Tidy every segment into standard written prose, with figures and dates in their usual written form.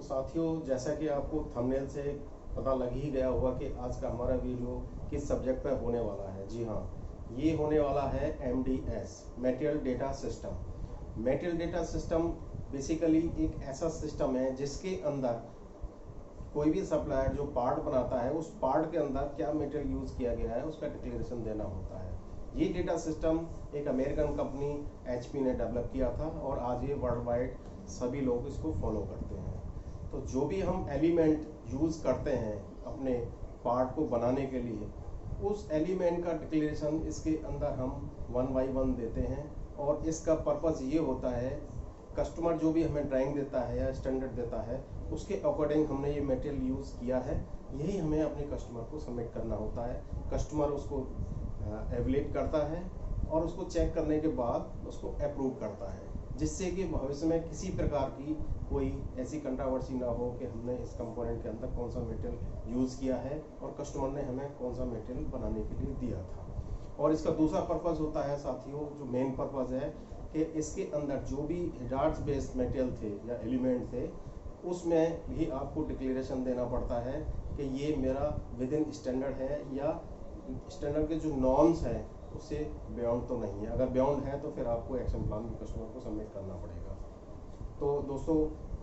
साथियों, जैसा कि आपको थंबनेल से पता लग ही गया होगा कि आज का हमारा वीडियो किस सब्जेक्ट पर होने वाला है। जी हाँ, ये होने वाला है MDS, material data system. Material data system basically एक ऐसा सिस्टम है जिसके अंदर कोई भी सप्लायर जो पार्ट बनाता है, उस पार्ट के अंदर क्या मटेरियल यूज़ किया गया है उसका डिक्लेरेशन देना होता है। ये डेटा सिस्टम एक अमेरिकन कंपनी HP ने डेवलप किया था और आज ये वर्ल्ड वाइड सभी लोग इसको फॉलो करते हैं। तो जो भी हम एलिमेंट यूज़ करते हैं अपने पार्ट को बनाने के लिए, उस एलिमेंट का डिक्लेरेशन इसके अंदर हम 1 बाई 1 देते हैं। और इसका पर्पज़ ये होता है, कस्टमर जो भी हमें ड्राइंग देता है या स्टैंडर्ड देता है, उसके अकॉर्डिंग हमने ये मटेरियल यूज़ किया है, यही हमें अपने कस्टमर को सबमिट करना होता है। कस्टमर उसको एवेल्यूएट करता है और उसको चेक करने के बाद उसको अप्रूव करता है, जिससे कि भविष्य में किसी प्रकार की कोई ऐसी कंट्रोवर्सी ना हो कि हमने इस कंपोनेंट के अंदर कौन सा मटेरियल यूज़ किया है और कस्टमर ने हमें कौन सा मटेरियल बनाने के लिए दिया था। और इसका दूसरा पर्पज़ होता है साथियों, जो मेन पर्पज़ है कि इसके अंदर जो भी हजार्ड्स बेस्ड मटेरियल थे या एलिमेंट थे, उसमें भी आपको डिक्लेरेशन देना पड़ता है कि ये मेरा विद इन स्टैंडर्ड है या स्टैंडर्ड के जो नॉर्म्स हैं उससे बियॉन्ड तो नहीं है। अगर बियॉन्ड है तो फिर आपको एक्शन प्लान भी कस्टमर को सबमिट करना पड़ेगा। तो दोस्तों,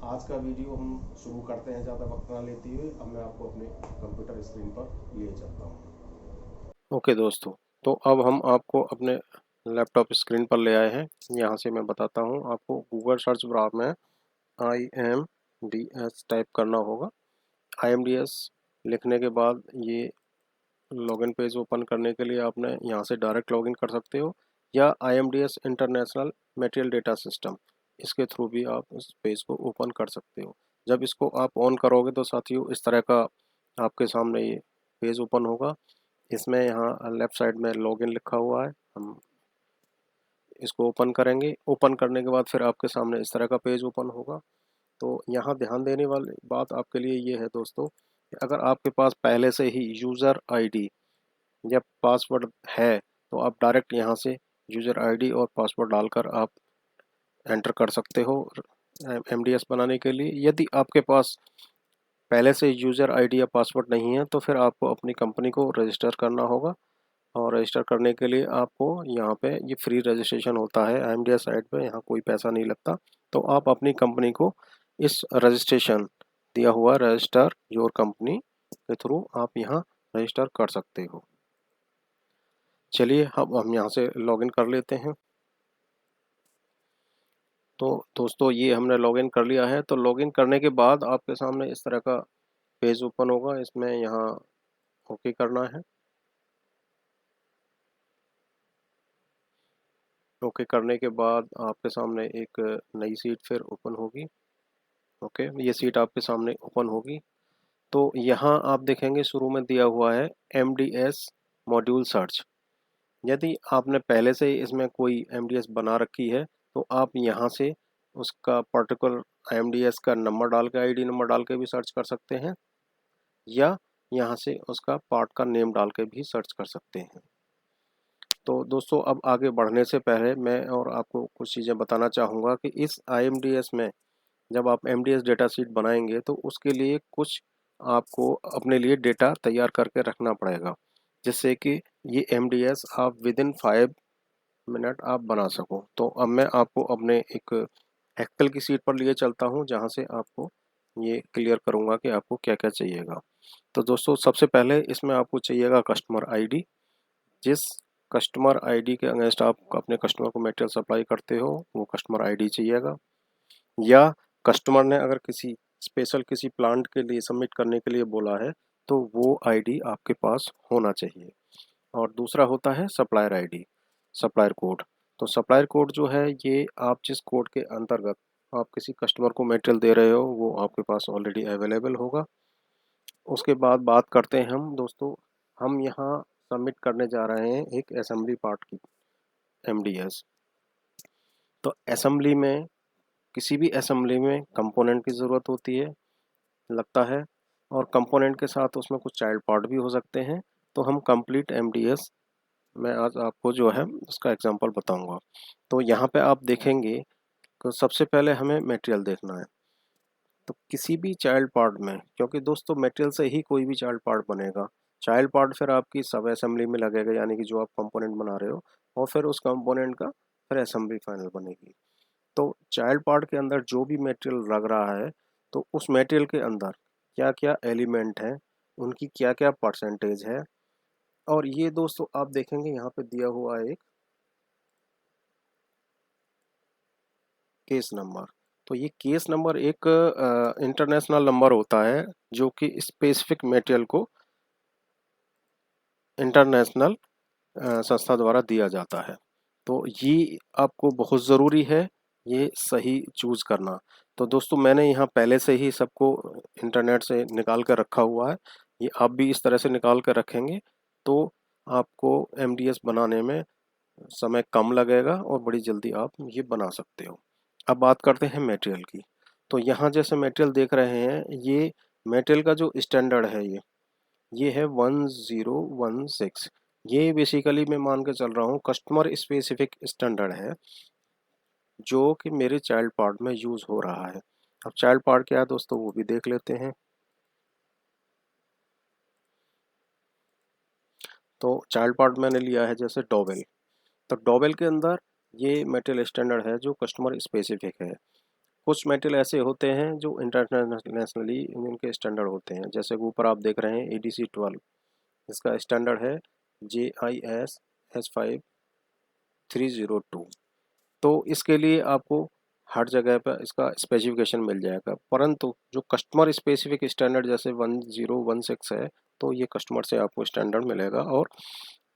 आज का वीडियो हम शुरू करते हैं ज़्यादा वक्त ना लेते हुए। अब मैं आपको अपने कंप्यूटर स्क्रीन पर लिए चलता हूँ। ओके दोस्तों, तो अब हम आपको अपने लैपटॉप स्क्रीन पर ले आए हैं। यहाँ से मैं बताता हूँ आपको, गूगल सर्च बार में IMDS टाइप करना होगा। IMDS लिखने के बाद ये लॉगिन पेज ओपन करने के लिए आपने यहाँ से डायरेक्ट लॉगिन कर सकते हो, या IMDS international material data system, इसके थ्रू भी आप इस पेज को ओपन कर सकते हो। जब इसको आप ऑन करोगे तो साथियों इस तरह का आपके सामने ये पेज ओपन होगा। इसमें यहाँ लेफ्ट साइड में लॉगिन लिखा हुआ है, हम इसको ओपन करेंगे। ओपन करने के बाद फिर आपके सामने इस तरह का पेज ओपन होगा। तो यहाँ ध्यान देने वाली बात आपके लिए ये है दोस्तों, कि अगर आपके पास पहले से ही यूज़र आईडी या पासवर्ड है तो आप डायरेक्ट यहाँ से यूज़र आईडी और पासवर्ड डालकर आप एंटर कर सकते हो MDS बनाने के लिए। यदि आपके पास पहले से यूज़र आईडी या पासवर्ड नहीं है तो फिर आपको अपनी कंपनी को रजिस्टर करना होगा, और रजिस्टर करने के लिए आपको यहाँ पे ये फ्री रजिस्ट्रेशन होता है IMDS साइट पे, यहाँ कोई पैसा नहीं लगता। तो आप अपनी कंपनी को इस रजिस्ट्रेशन दिया हुआ रजिस्टर योर कंपनी के थ्रू आप यहाँ रजिस्टर कर सकते हो। चलिए अब हम यहाँ से लॉगिन कर लेते हैं। तो दोस्तों ये हमने लॉगिन कर लिया है। तो लॉगिन करने के बाद आपके सामने इस तरह का पेज ओपन होगा, इसमें यहाँ ओके करना है। ओके करने के बाद आपके सामने एक नई सीट फिर ओपन होगी। ओके, ये सीट आपके सामने ओपन होगी। तो यहाँ आप देखेंगे शुरू में दिया हुआ है MDS मॉड्यूल सर्च। यदि आपने पहले से ही इसमें कोई MDS बना रखी है तो आप यहाँ से उसका पर्टिकुलर MDS का नंबर डाल के, ID नंबर डाल के भी सर्च कर सकते हैं, या यहाँ से उसका पार्ट का नेम डाल के भी सर्च कर सकते हैं। तो दोस्तों अब आगे बढ़ने से पहले मैं और आपको कुछ चीज़ें बताना चाहूँगा कि इस IMDS में जब आप MDS डेटा शीट बनाएंगे तो उसके लिए कुछ आपको अपने लिए डेटा तैयार करके रखना पड़ेगा, जिससे कि ये MDS आप विद इन 5 मिनट आप बना सको। तो अब मैं आपको अपने एक एक्सेल की सीट पर लिए चलता हूँ, जहाँ से आपको ये क्लियर करूँगा कि आपको क्या क्या चाहिएगा। तो दोस्तों सबसे पहले इसमें आपको चाहिएगा कस्टमर ID। जिस कस्टमर ID के अगेंस्ट आप अपने कस्टमर को मटेरियल सप्लाई करते हो वो कस्टमर ID चाहिएगा। या कस्टमर ने अगर किसी स्पेशल किसी प्लांट के लिए सबमिट करने के लिए बोला है तो वो ID आपके पास होना चाहिए। और दूसरा होता है सप्लायर ID, सप्लायर कोड। तो सप्लायर कोड जो है, ये आप जिस कोड के अंतर्गत आप किसी कस्टमर को मटेरियल दे रहे हो वो आपके पास ऑलरेडी अवेलेबल होगा। उसके बाद बात करते हैं हम दोस्तों, हम यहाँ सबमिट करने जा रहे हैं एक असेंबली पार्ट की MDS। तो असेंबली में, किसी भी असेंबली में कंपोनेंट की ज़रूरत होती है, लगता है, और कंपोनेंट के साथ उसमें कुछ चाइल्ड पार्ट भी हो सकते हैं। तो हम कंप्लीट MDS मैं आज आपको जो है उसका एग्जांपल बताऊंगा। तो यहाँ पे आप देखेंगे तो सबसे पहले हमें मटेरियल देखना है। तो किसी भी चाइल्ड पार्ट में, क्योंकि दोस्तों मटेरियल से ही कोई भी चाइल्ड पार्ट बनेगा। चाइल्ड पार्ट फिर आपकी सब असेंबली में लगेगा, यानी कि जो आप कंपोनेंट बना रहे हो, और फिर उस कंपोनेंट का फिर असेंबली फाइनल बनेगी। तो चाइल्ड पार्ट के अंदर जो भी मटेरियल लग रहा है, तो उस मटेरियल के अंदर क्या क्या एलिमेंट हैं, उनकी क्या क्या परसेंटेज है, और ये दोस्तों आप देखेंगे यहाँ पे दिया हुआ है एक केस नंबर। तो ये केस नंबर एक इंटरनेशनल नंबर होता है जो कि स्पेसिफिक मटेरियल को इंटरनेशनल संस्था द्वारा दिया जाता है। तो ये आपको बहुत ज़रूरी है ये सही चूज करना। तो दोस्तों मैंने यहाँ पहले से ही सबको इंटरनेट से निकाल कर रखा हुआ है, ये आप भी इस तरह से निकाल कर रखेंगे तो आपको एमडीएस बनाने में समय कम लगेगा और बड़ी जल्दी आप ये बना सकते हो। अब बात करते हैं मटेरियल की। तो यहाँ जैसे मटेरियल देख रहे हैं, ये मटेरियल का जो स्टैंडर्ड है ये है 1016। ये बेसिकली मैं मान के चल रहा हूँ कस्टमर स्पेसिफिक स्टैंडर्ड है जो कि मेरे चाइल्ड पार्ट में यूज़ हो रहा है। अब चाइल्ड पार्ट क्या है दोस्तों वो भी देख लेते हैं। तो चाइल्ड पार्ट मैंने लिया है जैसे डॉवेल। तो डॉवेल के अंदर ये मटेरियल स्टैंडर्ड है जो कस्टमर स्पेसिफिक है। कुछ मटेरियल ऐसे होते हैं जो इंटरनेशनली इनके स्टैंडर्ड होते हैं, जैसे ऊपर आप देख रहे हैं ADC 12, इसका स्टैंडर्ड है JIS S5302। तो इसके लिए आपको हर जगह पर इसका स्पेसिफिकेशन मिल जाएगा, परंतु जो कस्टमर स्पेसिफिक स्टैंडर्ड जैसे 1016 है, तो ये कस्टमर से आपको स्टैंडर्ड मिलेगा और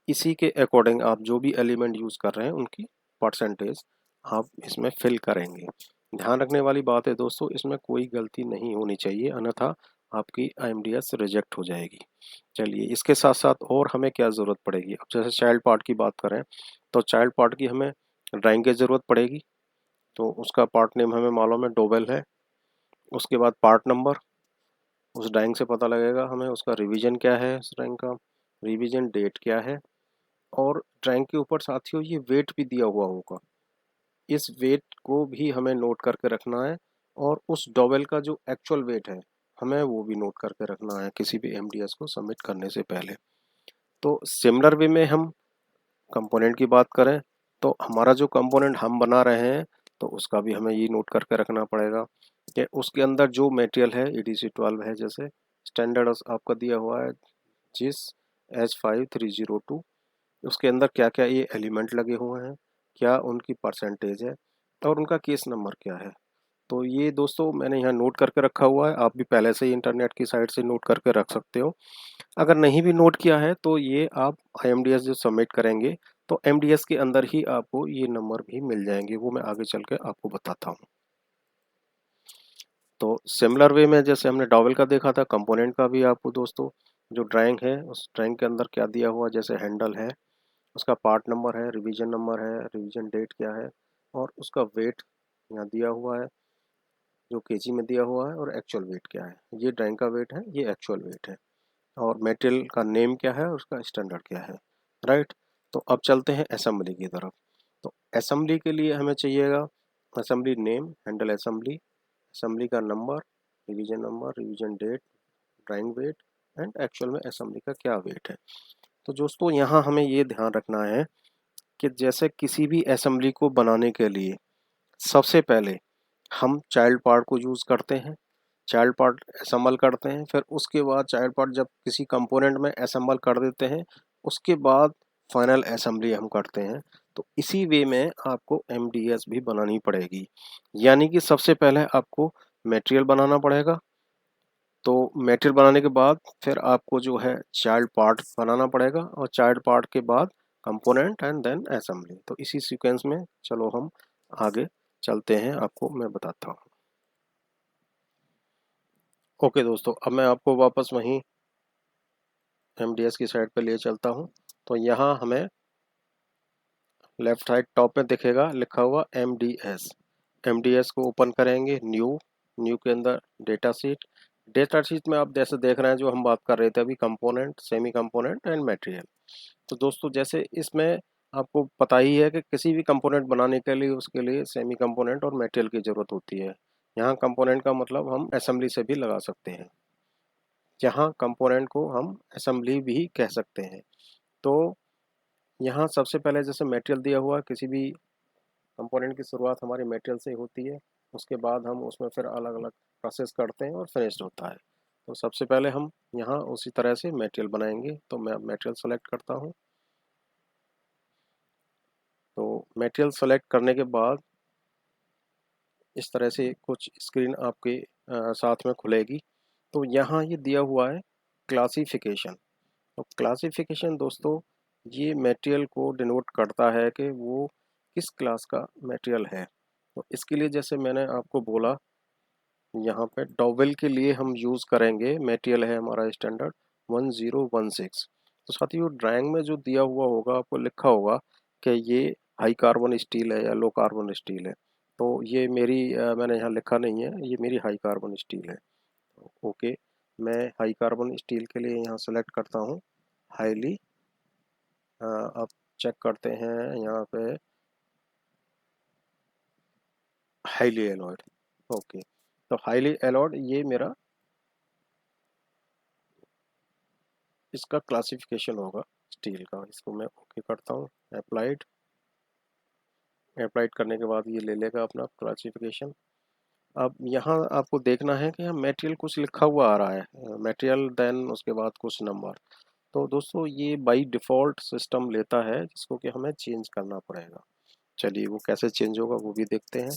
इसी के अकॉर्डिंग आप जो भी एलिमेंट यूज़ कर रहे हैं उनकी परसेंटेज आप इसमें फिल करेंगे। ध्यान रखने वाली बात है दोस्तों, इसमें कोई गलती नहीं होनी चाहिए, अन्यथा आपकी IMDS रिजेक्ट हो जाएगी। चलिए इसके साथ साथ और हमें क्या ज़रूरत पड़ेगी। अब जैसे चाइल्ड पार्ट की बात करें तो चाइल्ड पार्ट की हमें ड्राइंग की ज़रूरत पड़ेगी। तो उसका पार्ट नेम हमें मालूम है डोवेल है। उसके बाद पार्ट नंबर, उस ड्राइंग से पता लगेगा हमें उसका रिवीजन क्या है, उस ड्राइंग का रिवीजन डेट क्या है, और ड्राइंग के ऊपर साथियों ये वेट भी दिया हुआ होगा, इस वेट को भी हमें नोट करके रखना है। और उस डोवेल का जो एक्चुअल वेट है हमें वो भी नोट करके रखना है किसी भी MDS को सबमिट करने से पहले। तो सिमिलर वे में हम कंपोनेंट की बात करें तो हमारा जो कंपोनेंट हम बना रहे हैं तो उसका भी हमें ये नोट करके रखना पड़ेगा कि उसके अंदर जो मटेरियल है ADC 12 है, जैसे स्टैंडर्ड आपका दिया हुआ है जिस S5302, उसके अंदर क्या क्या ये एलिमेंट लगे हुए हैं, क्या उनकी परसेंटेज है और उनका केस नंबर क्या है। तो ये दोस्तों मैंने यहाँ नोट करके रखा हुआ है, आप भी पहले से ही इंटरनेट की साइट से नोट करके रख सकते हो। अगर नहीं भी नोट किया है तो ये आप IMDS जो सबमिट करेंगे तो MDS के अंदर ही आपको ये नंबर भी मिल जाएंगे, वो मैं आगे चल के आपको बताता हूँ। तो सिमिलर वे में जैसे हमने डॉवेल का देखा था, कंपोनेंट का भी आपको दोस्तों जो ड्राइंग है उस ड्राइंग के अंदर क्या दिया हुआ, जैसे हैंडल है, उसका पार्ट नंबर है, रिवीजन नंबर है, रिवीजन डेट क्या है, और उसका वेट यहाँ दिया हुआ है जो केजी में दिया हुआ है, और एक्चुअल वेट क्या है, ये ड्राइंग का वेट है, ये एक्चुअल वेट है, और मटेरियल का नेम क्या है और उसका स्टैंडर्ड क्या है। राइट। तो अब चलते हैं असेंबली की तरफ। तो असेंबली के लिए हमें चाहिएगा assembly name, handle assembly, assembly का number, revision date, drawing weight and actual में असेंबली का क्या वेट है। तो दोस्तों यहाँ हमें ये ध्यान रखना है कि जैसे किसी भी असेंबली को बनाने के लिए सबसे पहले हम चाइल्ड पार्ट को यूज़ करते हैं, चाइल्ड पार्ट असेंबल करते हैं, फिर उसके बाद चाइल्ड पार्ट जब किसी कंपोनेंट में असेंबल कर देते हैं उसके बाद फाइनल असेंबली हम करते हैं। तो इसी वे में आपको MDS भी बनानी पड़ेगी, यानी कि सबसे पहले आपको मटेरियल बनाना पड़ेगा। तो मटेरियल बनाने के बाद फिर आपको जो है चाइल्ड पार्ट बनाना पड़ेगा, और चाइल्ड पार्ट के बाद कंपोनेंट एंड देन असेंबली। तो इसी सीक्वेंस में चलो हम आगे चलते हैं, आपको मैं बताता हूँ। ओके दोस्तों, अब मैं आपको वापस वहीं MDS की साइड पे ले चलता हूँ। तो यहाँ हमें लेफ्ट साइड टॉप में दिखेगा लिखा हुआ MDS को ओपन करेंगे, न्यू के अंदर डेटा शीट में आप जैसे देख रहे हैं जो हम बात कर रहे थे अभी, component, semi component and material. तो दोस्तों जैसे इसमें आपको पता ही है कि किसी भी कंपोनेंट बनाने के लिए उसके लिए सेमी कंपोनेंट और मटेरियल की ज़रूरत होती है। यहाँ कंपोनेंट का मतलब हम असेंबली से भी लगा सकते हैं, यहाँ कंपोनेंट को हम असेंबली भी कह सकते हैं। तो यहाँ सबसे पहले जैसे मटेरियल दिया हुआ है, किसी भी कंपोनेंट की शुरुआत हमारी मटेरियल से होती है, उसके बाद हम उसमें फिर अलग अलग प्रोसेस करते हैं और फिनिश्ड होता है। तो सबसे पहले हम यहाँ उसी तरह से मटेरियल बनाएंगे। तो मैं मटेरियल सेलेक्ट करता हूँ। तो मटेरियल सेलेक्ट करने के बाद इस तरह से कुछ स्क्रीन आपके साथ में खुलेगी। तो यहाँ ये दिया हुआ है क्लासिफिकेशन। तो क्लासिफिकेशन दोस्तों ये मटेरियल को डिनोट करता है कि वो किस क्लास का मटेरियल है। तो इसके लिए जैसे मैंने आपको बोला, यहाँ पे डॉवेल के लिए हम यूज़ करेंगे, मटेरियल है हमारा स्टैंडर्ड 1016। तो साथियों ड्राइंग में जो दिया हुआ होगा आपको लिखा होगा कि ये हाई कार्बन स्टील है या लो कार्बन स्टील है। तो ये मेरी मैंने यहाँ लिखा नहीं है, ये मेरी हाई कार्बन स्टील है। ओके, मैं हाई कार्बन स्टील के लिए यहाँ सेलेक्ट करता हूँ हाईली। अब चेक करते हैं यहाँ पे हाईली एलॉयड। ओके, तो हाईली एलॉयड ये मेरा इसका क्लासिफिकेशन होगा स्टील का। इसको मैं ओके करता हूँ, अप्लाइड। अप्लाइड करने के बाद ये ले लेगा अपना क्लासिफिकेशन। अब यहाँ आपको देखना है कि यहाँ मटेरियल कुछ लिखा हुआ आ रहा है, मटेरियल देन उसके बाद कुछ नंबर। तो दोस्तों ये बाय डिफ़ॉल्ट सिस्टम लेता है, जिसको कि हमें चेंज करना पड़ेगा। चलिए वो कैसे चेंज होगा वो भी देखते हैं।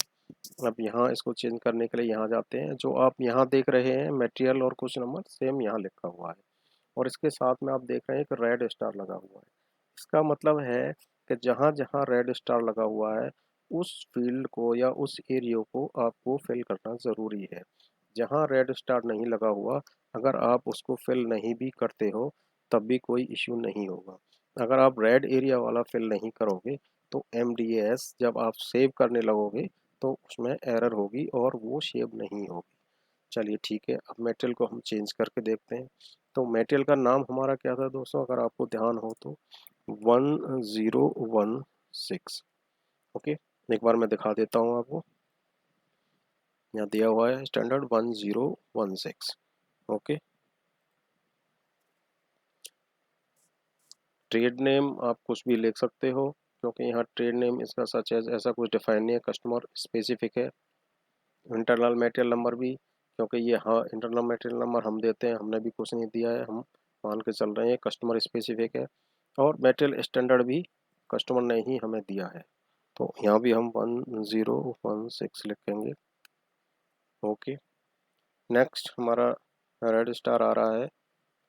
अब यहाँ इसको चेंज करने के लिए यहाँ जाते हैं। जो आप यहाँ देख रहे हैं मटेरियल और कुछ नंबर सेम यहाँ लिखा हुआ है, और इसके साथ में आप देख रहे हैं कि रेड स्टार लगा हुआ है। इसका मतलब है कि जहाँ जहाँ रेड स्टार लगा हुआ है उस फील्ड को या उस एरिया को आपको फिल करना ज़रूरी है। जहाँ रेड स्टार नहीं लगा हुआ, अगर आप उसको फिल नहीं भी करते हो तब भी कोई इश्यू नहीं होगा। अगर आप रेड एरिया वाला फिल नहीं करोगे तो MDAS जब आप सेव करने लगोगे तो उसमें एरर होगी और वो सेव नहीं होगी। चलिए ठीक है, अब मटेरियल को हम चेंज करके देखते हैं। तो मटेरियल का नाम हमारा क्या था दोस्तों, अगर आपको ध्यान हो तो 1016। ओके, एक बार मैं दिखा देता हूँ आपको। यहाँ दिया हुआ है स्टैंडर्ड 1016। ओके, ट्रेड नेम आप कुछ भी लिख सकते हो, क्योंकि यहाँ ट्रेड नेम इसका सच है ऐसा कुछ डिफाइन नहीं है, कस्टमर स्पेसिफिक है। इंटरनल मटेरियल नंबर भी, क्योंकि ये हाँ इंटरनल मटेरियल नंबर हम देते हैं, हमने भी कुछ नहीं दिया है, हम मान के चल रहे हैं कस्टमर स्पेसिफिक है। और मटेरियल स्टैंडर्ड भी कस्टमर ने ही हमें दिया है, तो यहाँ भी हम 1016 लिखेंगे। ओके, नेक्स्ट हमारा रेड स्टार आ रहा है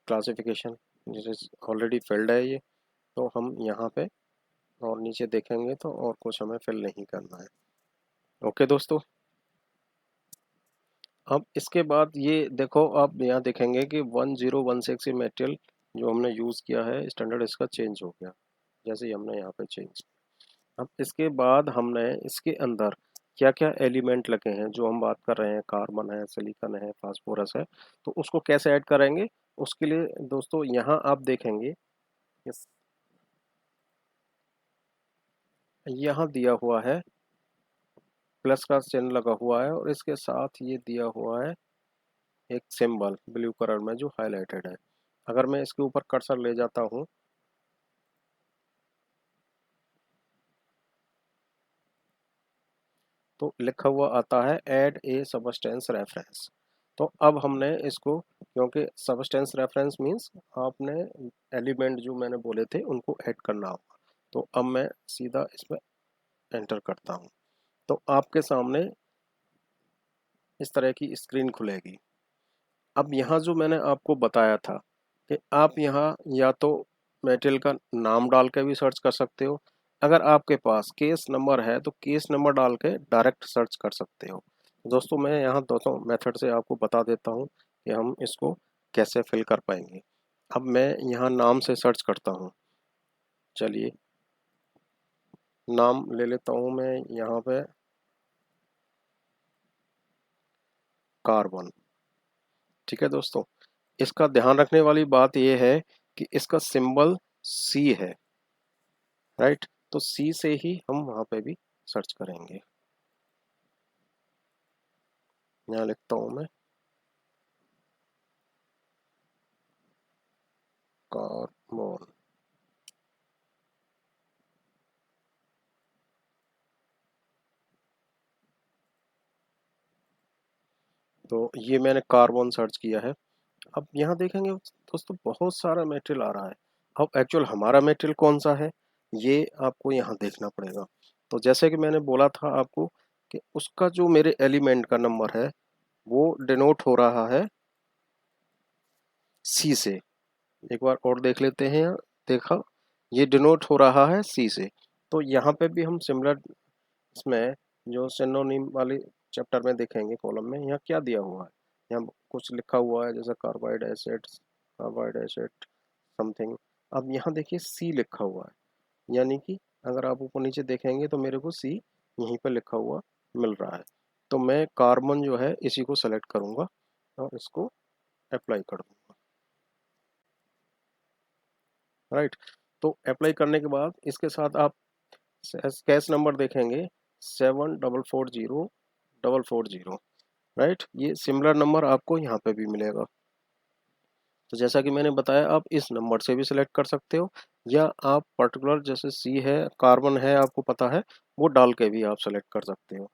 क्लासिफिकेशन, जिस ऑलरेडी फिल्ड है ये। तो हम यहाँ पे और नीचे देखेंगे तो और कुछ हमें फिल नहीं करना है। ओके दोस्तों, अब इसके बाद ये देखो, आप यहाँ देखेंगे कि 1016 ये मटेरियल जो हमने यूज़ किया है स्टैंडर्ड इसका चेंज हो गया, जैसे ही हमने यहाँ पे चेंज किया। अब इसके बाद हमने इसके अंदर क्या क्या एलिमेंट लगे हैं, जो हम बात कर रहे हैं, कार्बन है, सिलिकॉन है, फास्फोरस है, तो उसको कैसे ऐड करेंगे। उसके लिए दोस्तों यहाँ आप देखेंगे यहाँ दिया हुआ है प्लस का चिन्ह लगा हुआ है, और इसके साथ ये दिया हुआ है एक सिंबल ब्लू कलर में जो हाईलाइटेड है। अगर मैं इसके ऊपर कर्सर ले जाता हूँ तो लिखा हुआ आता है ऐड ए सबस्टेंस रेफरेंस। तो अब हमने इसको, क्योंकि सबस्टेंस रेफरेंस मींस आपने एलिमेंट जो मैंने बोले थे उनको ऐड करना होगा। तो अब मैं सीधा इसमें एंटर करता हूँ, तो आपके सामने इस तरह की स्क्रीन खुलेगी। अब यहाँ जो मैंने आपको बताया था कि आप यहाँ या तो मटेरियल का नाम डाल के भी सर्च कर सकते हो, अगर आपके पास केस नंबर है तो केस नंबर डाल के डायरेक्ट सर्च कर सकते हो। दोस्तों मैं यहाँ दोनों मेथड से आपको बता देता हूँ कि हम इसको कैसे फिल कर पाएंगे। अब मैं यहाँ नाम से सर्च करता हूँ। चलिए नाम ले लेता हूँ मैं यहाँ पे कार्बन। ठीक है दोस्तों, इसका ध्यान रखने वाली बात यह है कि इसका सिंबल सी है, राइट। तो सी से ही हम वहां पे भी सर्च करेंगे। यहाँ लिखता हूँ मैं कार्बन। तो ये मैंने कार्बन सर्च किया है। अब यहाँ देखेंगे दोस्तों बहुत सारा मटेरियल आ रहा है। अब एक्चुअल हमारा मटेरियल कौन सा है ये आपको यहाँ देखना पड़ेगा। तो जैसे कि मैंने बोला था आपको कि उसका जो मेरे एलिमेंट का नंबर है वो डिनोट हो रहा है सी से। एक बार और देख लेते हैं यहाँ, देखा ये डिनोट हो रहा है सी से। तो यहाँ पे भी हम सिमिलर इसमें जो सिनोनिम वाले चैप्टर में देखेंगे कॉलम में यहाँ क्या दिया हुआ है। यहाँ कुछ लिखा हुआ है जैसे कार्बाइड एसिड समथिंग। अब यहाँ देखिए सी लिखा हुआ है, यानी कि अगर आप ऊपर नीचे देखेंगे तो मेरे को सी यहीं पर लिखा हुआ मिल रहा है। तो मैं कार्बन जो है इसी को सेलेक्ट करूंगा और इसको अप्लाई कर दूंगा। राइट, तो अप्लाई करने के बाद इसके साथ आप कैश नंबर देखेंगे 7440 440। राइट, ये सिमिलर नंबर आपको यहाँ पे भी मिलेगा। तो जैसा कि मैंने बताया आप इस नंबर से भी सिलेक्ट कर सकते हो, या आप पर्टिकुलर जैसे सी है कार्बन है आपको पता है वो डाल के भी आप सेलेक्ट कर सकते हो।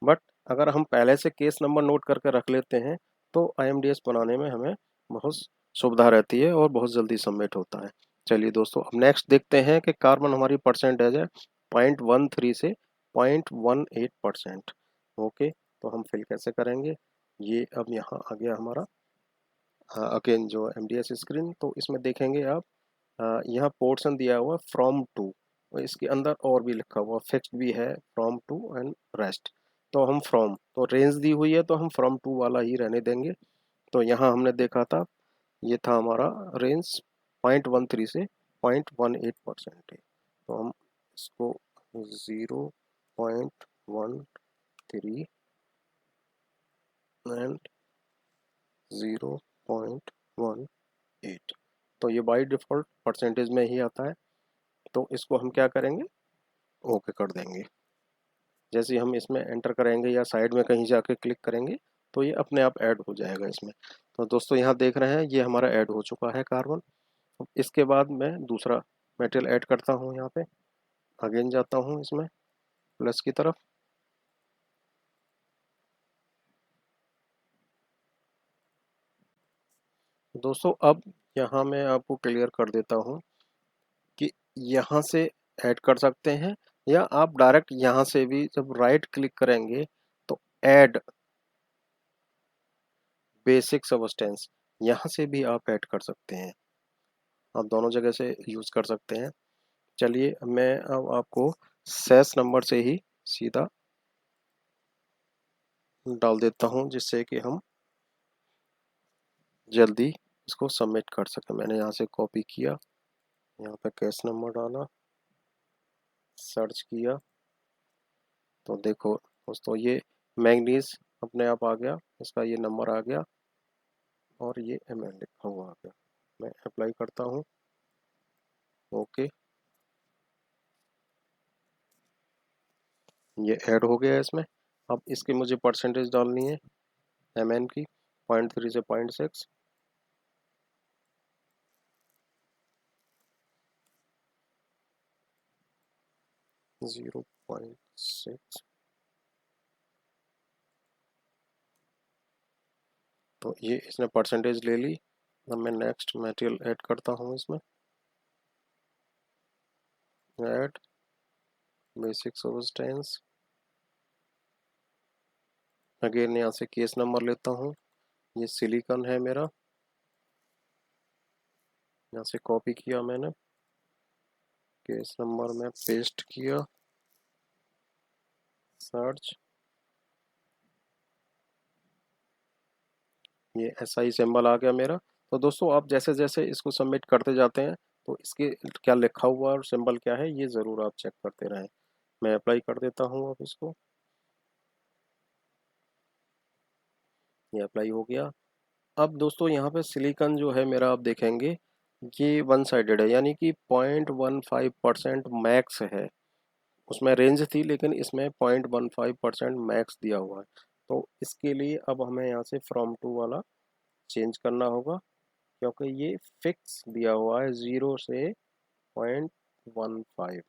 बट अगर हम पहले से केस नंबर नोट करके रख लेते हैं तो IMDS बनाने में हमें बहुत सुविधा रहती है और बहुत जल्दी सबमिट होता है। चलिए दोस्तों अब नेक्स्ट देखते हैं कि कार्बन हमारी परसेंटेज है 0.13 से 0.18%। ओके, तो हम फिल कैसे करेंगे, ये अब यहाँ आ गया हमारा अगेन जो MDS स्क्रीन। तो इसमें देखेंगे आप यहाँ पोर्शन दिया हुआ फ्रॉम टू, इसके अंदर और भी लिखा हुआ फिक्स्ड भी है फ्रॉम टू एंड रेस्ट। तो हम फ्रॉम, तो रेंज दी हुई है तो हम फ्रॉम टू वाला ही रहने देंगे। तो यहाँ हमने देखा था ये था हमारा रेंज 0.13 से 0.18% है। तो हम इसको 0.13 एंड 0.18, तो ये बाई डिफ़ॉल्ट परसेंटेज में ही आता है। तो इसको हम क्या करेंगे, ओके कर देंगे। जैसे ही हम इसमें एंटर करेंगे या साइड में कहीं जाके क्लिक करेंगे तो ये अपने आप ऐड हो जाएगा इसमें। तो दोस्तों यहाँ देख रहे हैं ये हमारा ऐड हो चुका है कार्बन। इसके बाद मैं दूसरा मटेरियल ऐड करता हूँ, यहाँ पे अगेन जाता हूँ इसमें प्लस की तरफ। दोस्तों अब यहाँ मैं आपको क्लियर कर देता हूँ कि यहाँ से ऐड कर सकते हैं, या आप डायरेक्ट यहाँ से भी जब राइट क्लिक करेंगे तो ऐड बेसिक सब्सटेंस यहाँ से भी आप ऐड कर सकते हैं। आप दोनों जगह से यूज कर सकते हैं। चलिए मैं अब आपको सेस नंबर से ही सीधा डाल देता हूँ जिससे कि हम जल्दी इसको सबमिट कर सकें। मैंने यहाँ से कॉपी किया, यहाँ पे केस नंबर डाला, सर्च किया, तो देखो दोस्तों ये मैंगनीज अपने आप आ गया, इसका ये नंबर आ गया और ये ML लिखा हुआ आ गया। मैं अप्लाई करता हूँ, ओके, ये ऐड हो गया है इसमें। अब इसकी मुझे परसेंटेज डालनी है MN की 0.3 से 0.6। 0.6, तो ये इसने परसेंटेज ले ली। अब मैं नेक्स्ट मटेरियल ऐड करता हूँ इसमें, ऐड बेसिक सब्सटेंस। अगेन यहाँ से केस नंबर लेता हूँ, ये सिलिकॉन है मेरा, यहाँ से कॉपी किया मैंने, केस नंबर में पेस्ट किया, सर्च, ये SI सिंबल आ गया मेरा। तो दोस्तों आप जैसे जैसे इसको सबमिट करते जाते हैं तो इसके क्या लिखा हुआ और सिंबल क्या है ये ज़रूर आप चेक करते रहें। मैं अप्लाई कर देता हूँ अब इसको, ये अप्लाई हो गया। अब दोस्तों यहाँ पे सिलिकॉन जो है मेरा आप देखेंगे ये वन साइडेड है, यानी कि 0.15% मैक्स है। उसमें रेंज थी लेकिन इसमें 0.15% मैक्स दिया हुआ है। तो इसके लिए अब हमें यहाँ से फ्रॉम टू वाला चेंज करना होगा, क्योंकि ये फिक्स दिया हुआ है 0 से 0.15,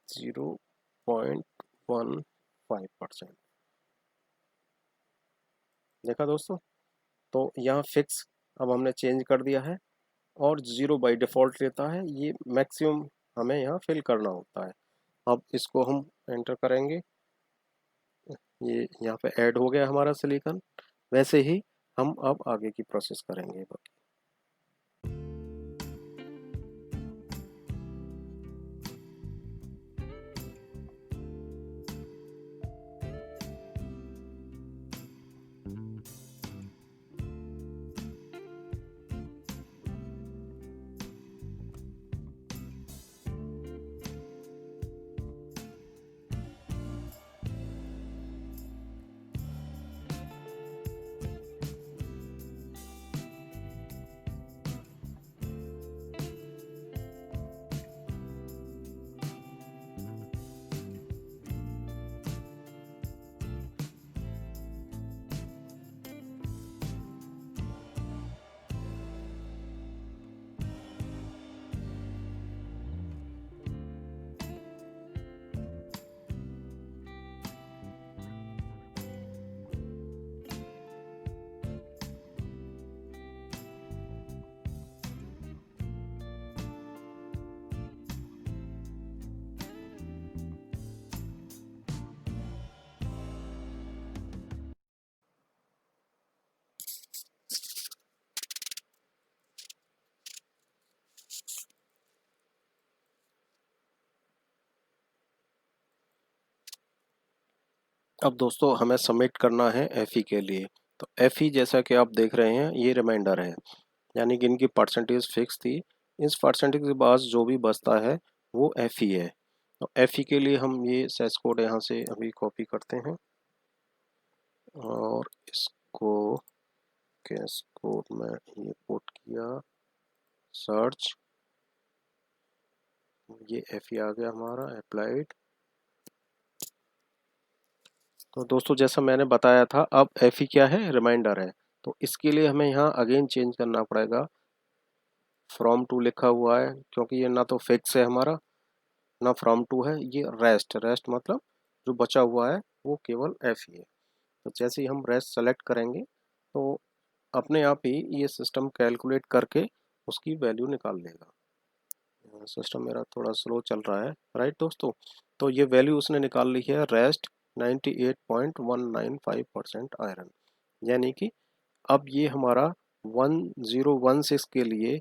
0.15%। देखा दोस्तों, तो यहाँ फिक्स अब हमने चेंज कर दिया है, और 0 बाई डिफ़ॉल्ट लेता है, ये मैक्सिमम हमें यहाँ फिल करना होता है। अब इसको हम एंटर करेंगे, ये यहाँ पे ऐड हो गया हमारा सिलिकॉन। वैसे ही हम अब आगे की प्रोसेस करेंगे। अब दोस्तों हमें सबमिट करना है एफई के लिए। तो एफई जैसा कि आप देख रहे हैं, ये रिमाइंडर है, यानी कि इनकी परसेंटेज फिक्स थी। इस परसेंटेज के बाद जो भी बचता है वो एफई है। तो एफई के लिए हम ये सेस कोड यहाँ से अभी कॉपी करते हैं, और इसको कैश कोड में ये पुट किया, सर्च, ये एफई आ गया हमारा अप्लाइड। तो दोस्तों जैसा मैंने बताया था, अब एफई क्या है, रिमाइंडर है। तो इसके लिए हमें यहाँ अगेन चेंज करना पड़ेगा, फ्रॉम टू लिखा हुआ है, क्योंकि ये ना तो फिक्स है हमारा, ना फ्रॉम टू है, ये रेस्ट, रेस्ट मतलब जो बचा हुआ है वो केवल एफई है। तो जैसे ही हम रेस्ट सेलेक्ट करेंगे, तो अपने आप ही ये सिस्टम कैलकुलेट करके उसकी वैल्यू निकाल लेगा। सिस्टम मेरा थोड़ा स्लो चल रहा है, राइट दोस्तों। तो ये वैल्यू उसने निकाल ली है, रेस्ट 98.195% आयरन, यानी कि अब ये हमारा 1016 के लिए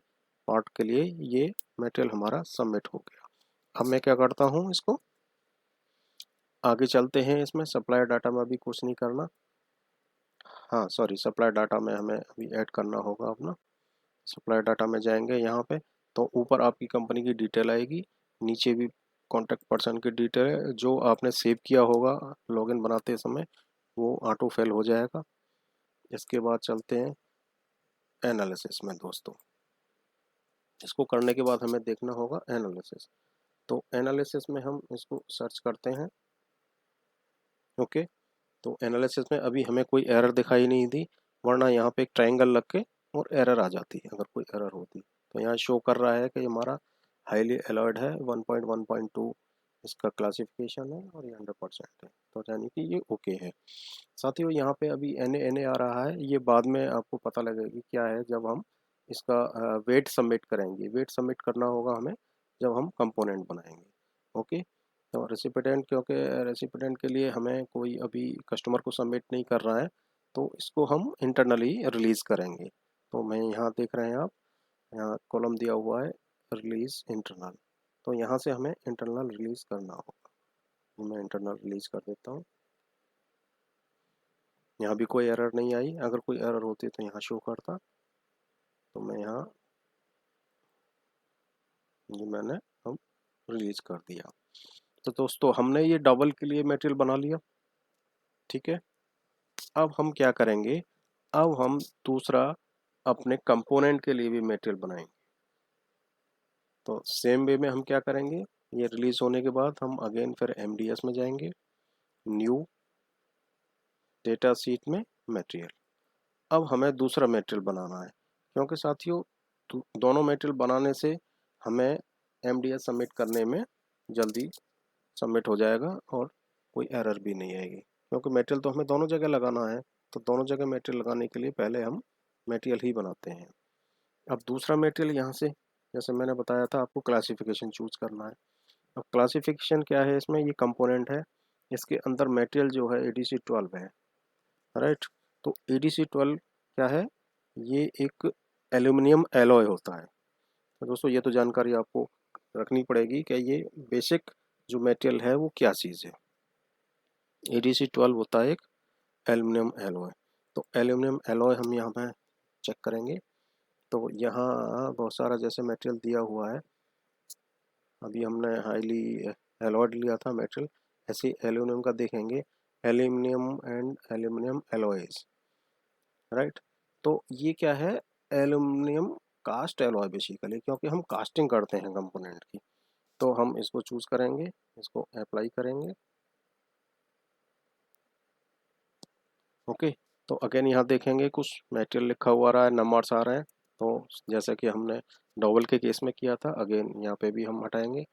पार्ट के लिए ये मटेरियल हमारा सबमिट हो गया। अब मैं क्या करता हूँ, इसको आगे चलते हैं। इसमें सप्लायर डाटा में अभी कुछ नहीं करना, हाँ सॉरी, सप्लायर डाटा में हमें अभी ऐड करना होगा अपना। सप्लायर डाटा में जाएंगे यहाँ पे, तो ऊपर आपकी कंपनी की डिटेल आएगी, नीचे भी कॉन्टैक्ट पर्सन की डिटेल है, जो आपने सेव किया होगा लॉगिन बनाते समय वो ऑटो फिल हो जाएगा। इसके बाद चलते हैं एनालिसिस में दोस्तों। इसको करने के बाद हमें देखना होगा एनालिसिस। तो एनालिसिस में हम इसको सर्च करते हैं, ओके। तो एनालिसिस में अभी हमें कोई एरर दिखाई नहीं दी, वरना यहाँ पे एक ट्रायंगल लग के और एरर आ जाती है अगर कोई एरर होती। तो यहाँ शो कर रहा है कि हमारा हाईली अलर्ट है, 1.1.2 इसका क्लासिफिकेशन है, और ये 100% है, तो यानी कि ये ओके है। साथियों यहाँ पे अभी एन ए आ रहा है, ये बाद में आपको पता लगेगा क्या है जब हम इसका वेट सबमिट करेंगे। वेट सबमिट करना होगा हमें जब हम कंपोनेंट बनाएंगे, ओके। तो रेसिपिडेंट, क्योंकि रेसिपिडेंट के लिए हमें कोई अभी कस्टमर को सबमिट नहीं कर रहा है, तो इसको हम इंटरनली रिलीज़ करेंगे। तो मैं यहाँ देख रहे हैं आप, यहाँ कॉलम दिया हुआ है रिलीज़ इंटरनल, तो यहाँ से हमें इंटरनल रिलीज़ करना होगा। मैं इंटरनल रिलीज़ कर देता हूँ। यहाँ भी कोई एरर नहीं आई, अगर कोई एरर होती तो यहाँ शो करता। तो मैं यहाँ, ये मैंने हम रिलीज़ कर दिया। तो दोस्तों हमने ये डबल के लिए मटेरियल बना लिया, ठीक है। अब हम क्या करेंगे, अब हम दूसरा अपने कंपोनेंट के लिए भी मटेरियल बनाएंगे। तो सेम वे में हम क्या करेंगे, ये रिलीज होने के बाद हम अगेन फिर एमडीएस में जाएंगे, न्यू, डेटा शीट में मटेरियल। अब हमें दूसरा मटेरियल बनाना है, क्योंकि साथियों दोनों मटेरियल बनाने से हमें MDS सबमिट करने में जल्दी सबमिट हो जाएगा और कोई एरर भी नहीं आएगी, क्योंकि मटेरियल तो हमें दोनों जगह लगाना है। तो दोनों जगह मटेरियल लगाने के लिए पहले हम मटेरियल ही बनाते हैं। अब दूसरा मटेरियल यहाँ से, जैसे मैंने बताया था आपको क्लासिफिकेशन चूज करना है। अब क्लासिफिकेशन क्या है, इसमें ये कंपोनेंट है, इसके अंदर मटेरियल जो है ADC12 है, राइट। तो ADC12 क्या है, ये एक एल्यूमिनियम एलॉय होता है। तो दोस्तों ये तो जानकारी आपको रखनी पड़ेगी कि ये बेसिक जो मटेरियल है वो क्या चीज़ है। ADC12 होता है एक एल्यूमिनियम एलॉय। तो एल्यूमिनियम एलॉय हम यहाँ पे चेक करेंगे, तो यहाँ बहुत सारा जैसे मटेरियल दिया हुआ है। अभी हमने हाईली एलॉयड लिया था मटेरियल, ऐसे एल्यूमिनियम का देखेंगे, aluminium and aluminium alloys, right. तो ये क्या है, एल्यूमिनियम कास्ट एलॉय बेसिकली, क्योंकि हम कास्टिंग करते हैं कंपोनेंट की। तो हम इसको चूज करेंगे, इसको अप्लाई करेंगे, ओके। तो अगेन यहाँ देखेंगे कुछ मटेरियल लिखा हुआ रहा है, नंबर्स आ रहे हैं। तो जैसे कि हमने डबल के केस में किया था, अगेन यहाँ पे भी हम हटाएंगे।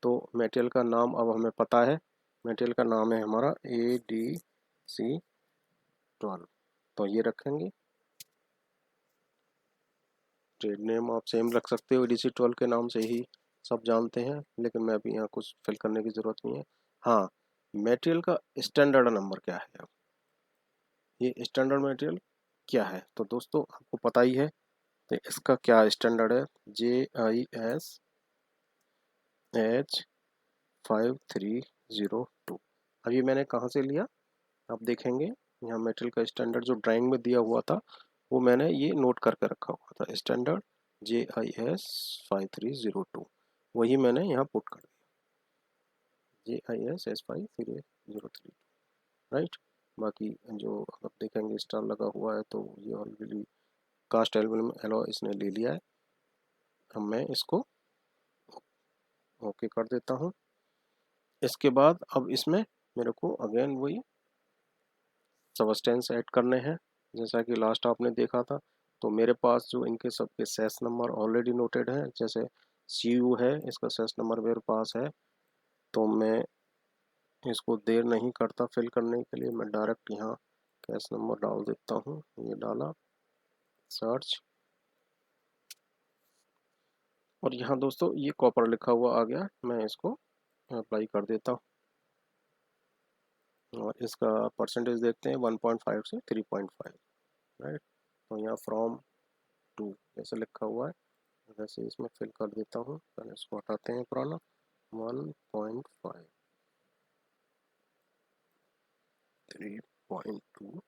तो मटेरियल का नाम अब हमें पता है, मटेरियल का नाम है हमारा ADC12, तो ये रखेंगे। ट्रेड नेम आप सेम रख सकते हो, ADC12 के नाम से ही सब जानते हैं, लेकिन मैं अभी यहाँ कुछ फिल करने की ज़रूरत नहीं है। हाँ, मटेरियल का स्टैंडर्ड नंबर क्या है, अब ये स्टैंडर्ड मटेरियल क्या है, तो दोस्तों आपको पता ही है। तो इसका क्या स्टैंडर्ड है, JISH5302। अब ये मैंने कहाँ से लिया, आप देखेंगे यहाँ मटेरियल का स्टैंडर्ड जो ड्राइंग में दिया हुआ था वो मैंने ये नोट करके रखा हुआ था, स्टैंडर्ड JIS5302, वही मैंने यहाँ पुट कर दिया, JIS5302, राइट। बाकी जो आप देखेंगे स्टार लगा हुआ है, तो ये ऑलरेडी कास्ट एल्यूमिनियम एलॉय इसने ले लिया है। अब मैं इसको ओके कर देता हूँ। इसके बाद अब इसमें मेरे को अगेन वही सबस्टेंस ऐड करने हैं, जैसा कि लास्ट आपने देखा था। तो मेरे पास जो इनके सबके सेस नंबर ऑलरेडी नोटेड है, जैसे CU है, इसका सेस नंबर मेरे पास है। तो मैं इसको देर नहीं करता फिल करने के लिए, मैं डायरेक्ट यहाँ कैश नंबर डाल देता हूँ। ये डाला, सर्च, और यहाँ दोस्तों ये कॉपर लिखा हुआ आ गया, मैं इसको अप्लाई कर देता हूँ। और इसका परसेंटेज देखते हैं, 1.5 से 3.5, राइट। तो यहाँ फ्रॉम टू जैसे लिखा हुआ है, वैसे इसमें फिल कर देता हूँ। पहले इसको हटाते हैं पुराना, 1.5, 3.2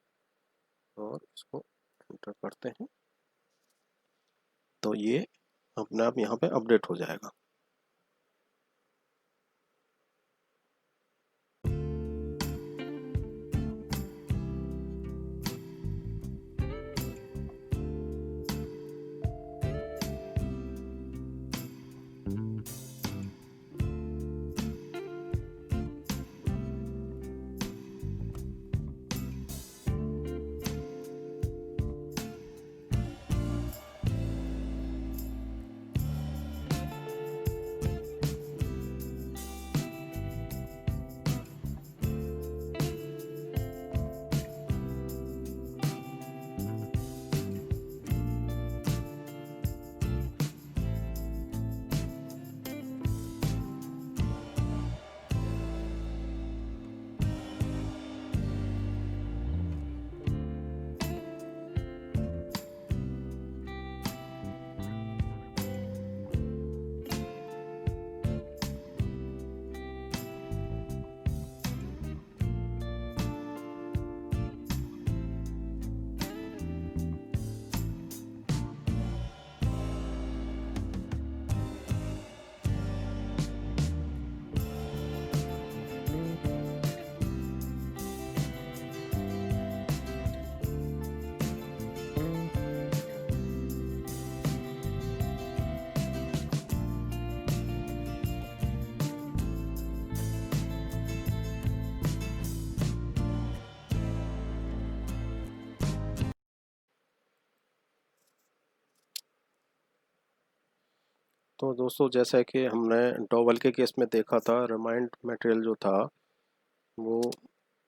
और इसको एंटर करते हैं। तो ये अपने आप यहाँ पे अपडेट हो जाएगा। तो दोस्तों जैसा कि हमने डॉवल के केस में देखा था, रिमाइंड मटेरियल जो था वो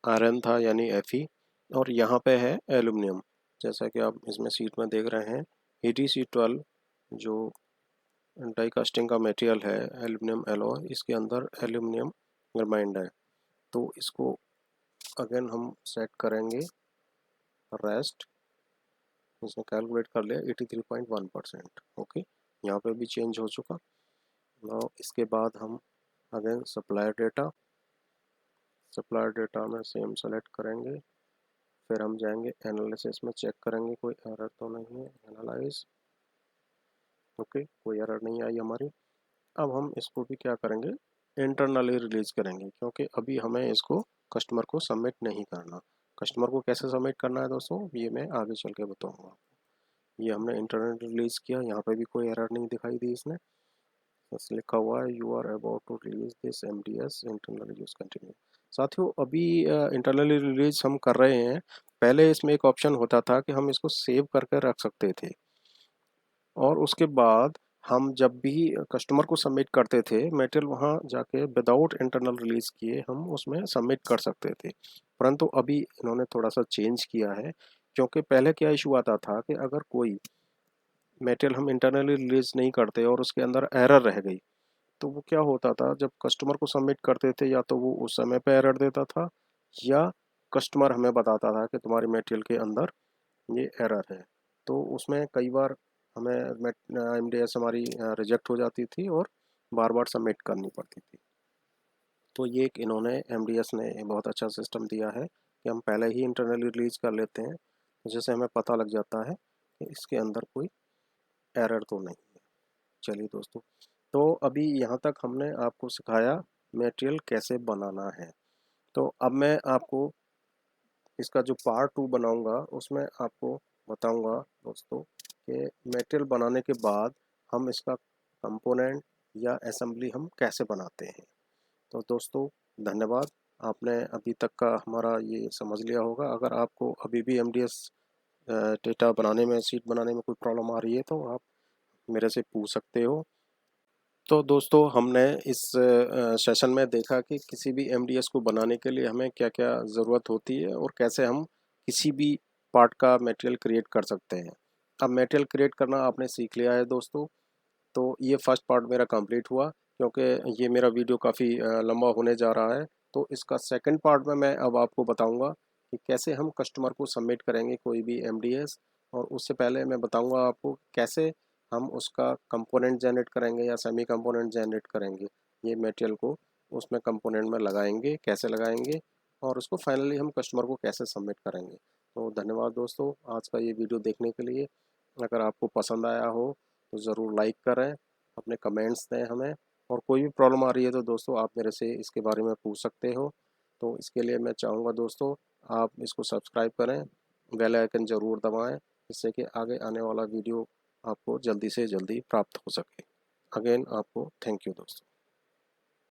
आयरन था यानी Fe, और यहाँ पे है एल्युमिनियम। जैसा कि आप इसमें सीट में देख रहे हैं EtC12 जो डाई कास्टिंग का मटेरियल है, एल्युमिनियम एलॉय, इसके अंदर एल्युमिनियम रिमाइंड है। तो इसको अगेन हम सेट करेंगे रेस्ट, इसने कैलकुलेट कर लिया 83.1%। ओके, यहाँ पे भी चेंज हो चुका। नाउ इसके बाद हम अगेन सप्लायर डेटा में सेम सेलेक्ट करेंगे, फिर हम जाएंगे एनालिसिस में, चेक करेंगे कोई एरर तो नहीं है, एनालाइज। ओके, कोई एरर नहीं आई हमारी। अब हम इसको भी क्या करेंगे, इंटरनली रिलीज करेंगे, क्योंकि अभी हमें इसको कस्टमर को सबमिट नहीं करना। कस्टमर को कैसे सबमिट करना है दोस्तों, ये मैं आगे चल के बताऊँगा। ये हमने इंटरनल रिलीज किया, यहाँ पे भी कोई एरर नहीं दिखाई दी इसने, बस लिखा हुआ है you are about to release this MDS internal use continue. साथियों अभी इंटरनली रिलीज हम कर रहे हैं। पहले इसमें एक ऑप्शन होता था कि हम इसको सेव करके रख सकते थे, और उसके बाद हम जब भी कस्टमर को सबमिट करते थे मटेरियल, वहाँ जाके विदाउट इंटरनल रिलीज किए हम उसमें सबमिट कर सकते थे। परंतु अभी इन्होंने थोड़ा सा चेंज किया है, क्योंकि पहले क्या इशू आता था कि अगर कोई मटेरियल हम इंटरनली रिलीज नहीं करते और उसके अंदर एरर रह गई, तो वो क्या होता था, जब कस्टमर को सबमिट करते थे या तो वो उस समय पे एरर देता था, या कस्टमर हमें बताता था कि तुम्हारे मटेरियल के अंदर ये एरर है। तो उसमें कई बार हमें MDS हमारी रिजेक्ट हो जाती थी और बार बार सबमिट करनी पड़ती थी। तो ये एक इन्होंने MDS ने बहुत अच्छा सिस्टम दिया है कि हम पहले ही इंटरनली रिलीज कर लेते हैं, जिससे हमें पता लग जाता है कि इसके अंदर कोई एरर तो नहीं है। चलिए दोस्तों, तो अभी यहाँ तक हमने आपको सिखाया मटेरियल कैसे बनाना है। तो अब मैं आपको इसका जो पार्ट 2 बनाऊंगा उसमें आपको बताऊंगा दोस्तों कि मटेरियल बनाने के बाद हम इसका कंपोनेंट या असेंबली हम कैसे बनाते हैं। तो दोस्तों धन्यवाद, आपने अभी तक का हमारा ये समझ लिया होगा। अगर आपको अभी भी MDS डेटा बनाने में, सीट बनाने में कोई प्रॉब्लम आ रही है तो आप मेरे से पूछ सकते हो। तो दोस्तों हमने इस सेशन में देखा कि किसी भी MDS को बनाने के लिए हमें क्या क्या ज़रूरत होती है और कैसे हम किसी भी पार्ट का मटेरियल क्रिएट कर सकते हैं। अब मटेरियल क्रिएट करना आपने सीख लिया है दोस्तों, तो ये फर्स्ट पार्ट मेरा कंप्लीट हुआ, क्योंकि ये मेरा वीडियो काफ़ी लंबा होने जा रहा है। तो इसका सेकंड पार्ट में मैं अब आपको बताऊंगा कि कैसे हम कस्टमर को सबमिट करेंगे कोई भी MDS, और उससे पहले मैं बताऊंगा आपको कैसे हम उसका कंपोनेंट जनरेट करेंगे या सेमी कंपोनेंट जनरेट करेंगे, ये मटेरियल को उसमें कंपोनेंट में लगाएंगे, कैसे लगाएंगे, और उसको फाइनली हम कस्टमर को कैसे सबमिट करेंगे। तो धन्यवाद दोस्तों आज का ये वीडियो देखने के लिए। अगर आपको पसंद आया हो तो ज़रूर लाइक करें, अपने कमेंट्स दें हमें, और कोई भी प्रॉब्लम आ रही है तो दोस्तों आप मेरे से इसके बारे में पूछ सकते हो। तो इसके लिए मैं चाहूँगा दोस्तों आप इसको सब्सक्राइब करें, बेल आइकन ज़रूर दबाएं, जिससे कि आगे आने वाला वीडियो आपको जल्दी से जल्दी प्राप्त हो सके। अगेन आपको थैंक यू दोस्तों।